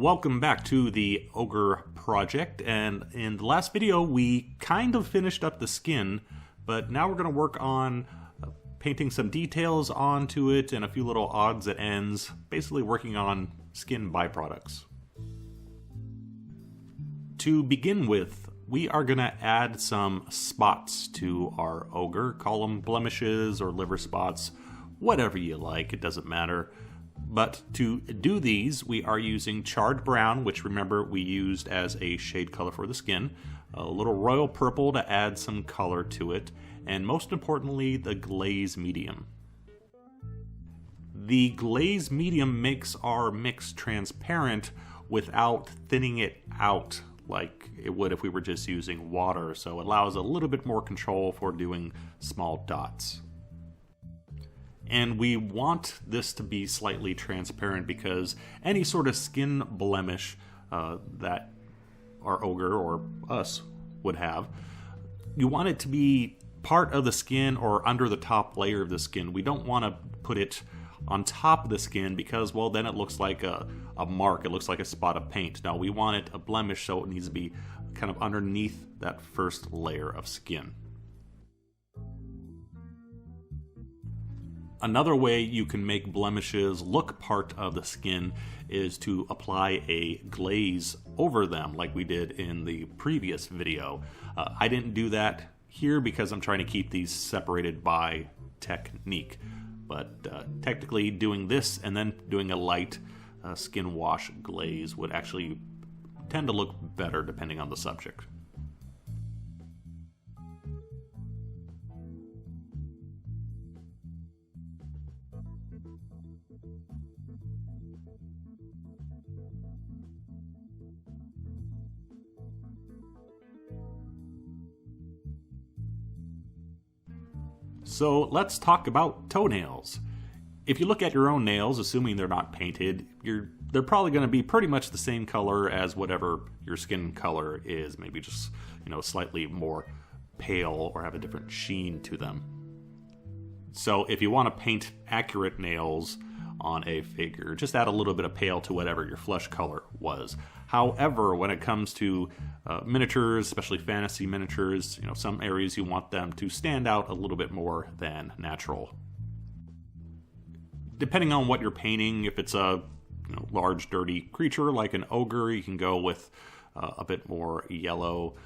Welcome back to the Ogre Project, and in the last video we kind of finished up the skin, but now we're going to work on painting some details onto it and a few little odds and ends, basically working on skin byproducts. To begin with, we are going to add some spots to our ogre. Call them blemishes or liver spots, whatever you like, it doesn't matter. But to do these, we are using charred brown, which remember we used as a shade color for the skin, a little royal purple to add some color to it, and most importantly, the glaze medium. The glaze medium makes our mix transparent without thinning it out like it would if we were just using water, so it allows a little bit more control for doing small dots. And we want this to be slightly transparent because any sort of skin blemish that our ogre or us would have, you want it to be part of the skin or under the top layer of the skin. We don't want to put it on top of the skin because, well, then it looks like a mark. It looks like a spot of paint. No, we want it a blemish, so it needs to be kind of underneath that first layer of skin. Another way you can make blemishes look part of the skin is to apply a glaze over them like we did in the previous video. I didn't do that here because I'm trying to keep these separated by technique. But technically doing this and then doing a light skin wash glaze would actually tend to look better depending on the subject. So let's talk about toenails. If you look at your own nails, assuming they're not painted, they're probably going to be pretty much the same color as whatever your skin color is, maybe just, slightly more pale or have a different sheen to them. So if you want to paint accurate nails on a figure, just add a little bit of pale to whatever your flesh color was. However, when it comes to miniatures, especially fantasy miniatures, some areas you want them to stand out a little bit more than natural. Depending on what you're painting, if it's a large dirty creature like an ogre, you can go with a bit more yellow.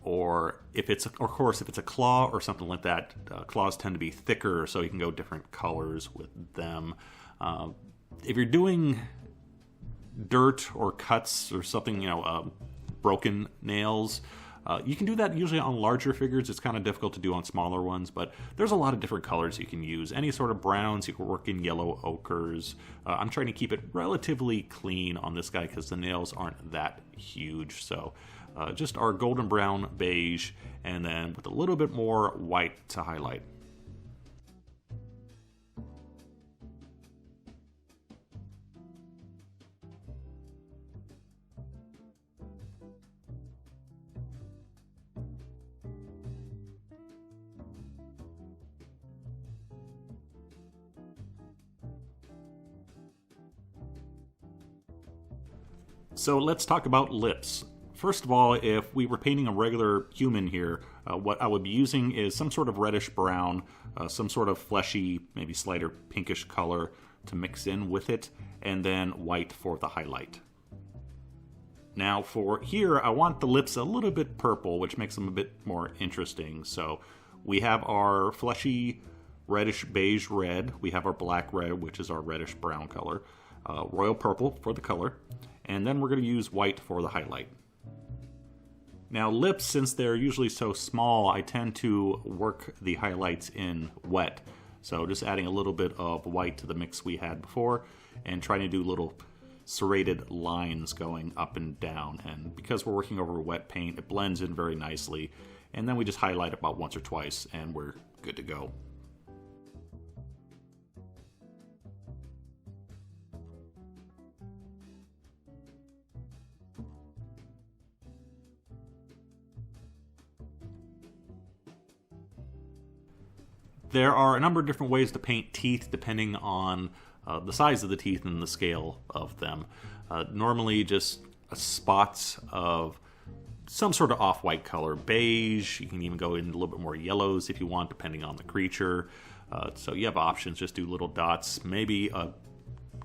Or if it's, of course, if it's a claw or something like that, claws tend to be thicker, so you can go different colors with them. If you're doing dirt or cuts or something, broken nails, you can do that usually on larger figures. It's kind of difficult to do on smaller ones, but there's a lot of different colors you can use. Any sort of browns, you can work in yellow ochres. I'm trying to keep it relatively clean on this guy because the nails aren't that huge, so just our golden brown beige, and then with a little bit more white to highlight. So let's talk about lips. First of all, if we were painting a regular human here, what I would be using is some sort of reddish brown, some sort of fleshy, maybe slighter pinkish color to mix in with it, and then white for the highlight. Now for here, I want the lips a little bit purple, which makes them a bit more interesting. So we have our fleshy reddish beige red, we have our black red, which is our reddish brown color, royal purple for the color, and then we're going to use white for the highlight. Now lips, since they're usually so small, I tend to work the highlights in wet. So just adding a little bit of white to the mix we had before and trying to do little serrated lines going up and down. And because we're working over wet paint, it blends in very nicely. And then we just highlight about once or twice and we're good to go. There are a number of different ways to paint teeth depending on the size of the teeth and the scale of them. Normally just spots of some sort of off-white color, beige. You can even go in a little bit more yellows if you want, depending on the creature. So you have options. Just do little dots, maybe a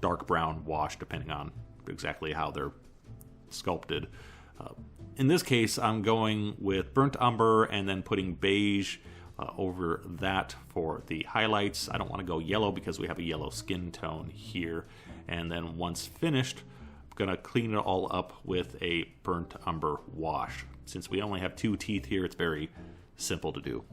dark brown wash, depending on exactly how they're sculpted. In this case, I'm going with burnt umber and then putting beige over that for the highlights. I don't want to go yellow because we have a yellow skin tone here. And then once finished, I'm going to clean it all up with a burnt umber wash. Since we only have 2 teeth here, it's very simple to do.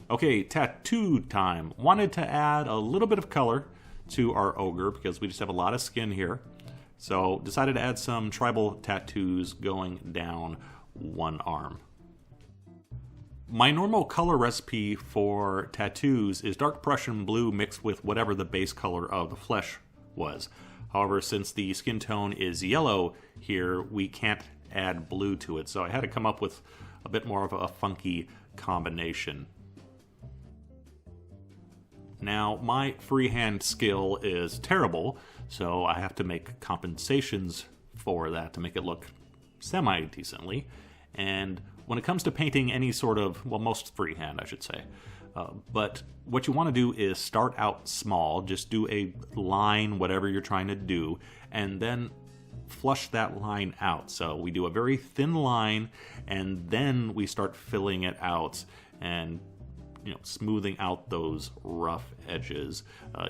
Okay, tattoo time. Wanted to add a little bit of color to our ogre because we just have a lot of skin here. So decided to add some tribal tattoos going down one arm. My normal color recipe for tattoos is dark Prussian blue mixed with whatever the base color of the flesh was. However, since the skin tone is yellow here, we can't add blue to it. So I had to come up with a bit more of a funky combination. Now, my freehand skill is terrible, so I have to make compensations for that to make it look semi-decently. And when it comes to painting any sort of, well, most freehand, I should say. But what you want to do is start out small, just do a line, whatever you're trying to do, and then flush that line out. So we do a very thin line, and then we start filling it out and smoothing out those rough edges.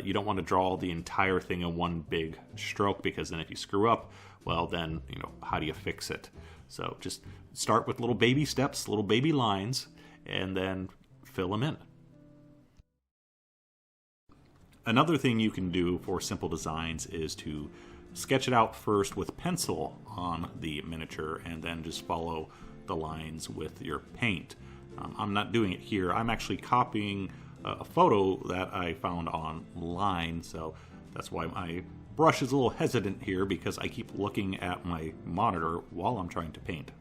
You don't want to draw the entire thing in one big stroke, because then if you screw up, well then, how do you fix it? So just start with little baby steps, little baby lines, and then fill them in. Another thing you can do for simple designs is to sketch it out first with pencil on the miniature and then just follow the lines with your paint. I'm not doing it here. I'm actually copying a photo that I found online, so that's why my brush is a little hesitant here, because I keep looking at my monitor while I'm trying to paint.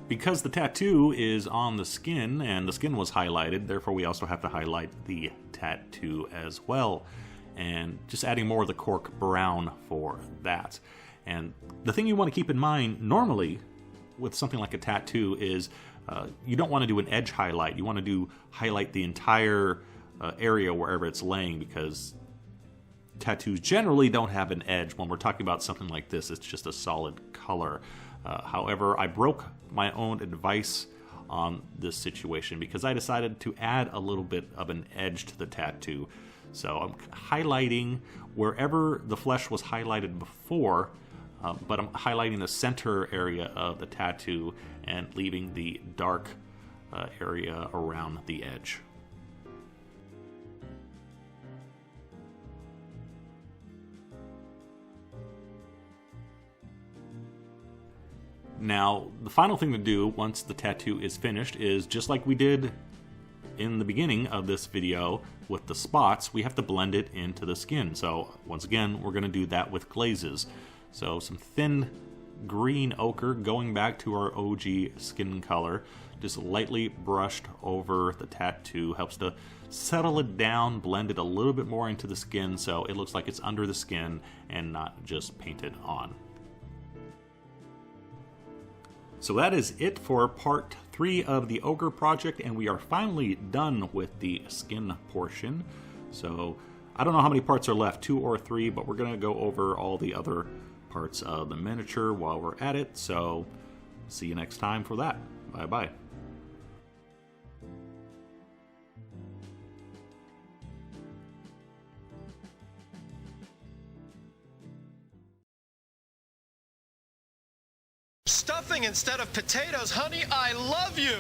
Because the tattoo is on the skin and the skin was highlighted, therefore we also have to highlight the tattoo as well. And just adding more of the cork brown for that. And the thing you want to keep in mind normally with something like a tattoo is you don't want to do an edge highlight. You want to highlight the entire area wherever it's laying, because tattoos generally don't have an edge. When we're talking about something like this, it's just a solid color. However, I broke my own advice on this situation because I decided to add a little bit of an edge to the tattoo. So I'm highlighting wherever the flesh was highlighted before, but I'm highlighting the center area of the tattoo and leaving the dark area around the edge. Now, the final thing to do once the tattoo is finished is just like we did in the beginning of this video with the spots, we have to blend it into the skin. So once again, we're going to do that with glazes. So some thin green ochre going back to our OG skin color, just lightly brushed over the tattoo, helps to settle it down, blend it a little bit more into the skin so it looks like it's under the skin and not just painted on. So that is it for part 3 of the Ogre Project, and we are finally done with the skin portion. So I don't know how many parts are left, 2 or 3, but we're going to go over all the other parts of the miniature while we're at it. So see you next time for that. Bye bye. Stuffing instead of potatoes, honey, I love you!